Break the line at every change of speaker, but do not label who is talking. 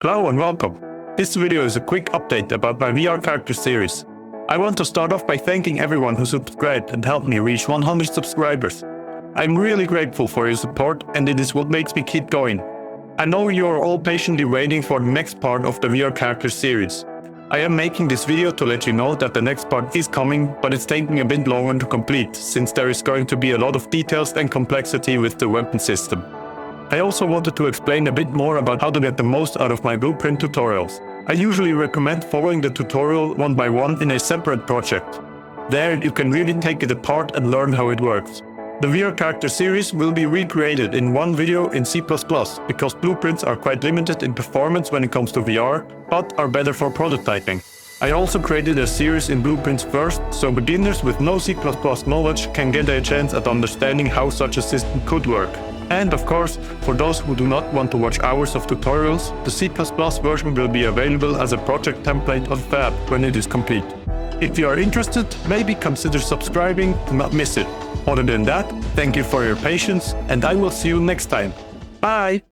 Hello and welcome. This video is a quick update about my VR character series. I want to start off by thanking everyone who subscribed and helped me reach 100 subscribers. I'm really grateful for your support and it is what makes me keep going. I know you are all patiently waiting for the next part of the VR character series. I am making this video to let you know that the next part is coming, but it's taking a bit longer to complete since there is going to be a lot of details and complexity with the weapon system. I also wanted to explain a bit more about how to get the most out of my blueprint tutorials. I usually recommend following the tutorial one by one in a separate project. There you can really take it apart and learn how it works. The VR character series will be recreated in one video in C++ because blueprints are quite limited in performance when it comes to VR, but are better for prototyping. I also created a series in blueprints first, so beginners with no C++ knowledge can get a chance at understanding how such a system could work. And of course, for those who do not want to watch hours of tutorials, the C++ version will be available as a project template on Fab when it is complete. If you are interested, maybe consider subscribing to not miss it. Other than that, thank you for your patience and I will see you next time. Bye!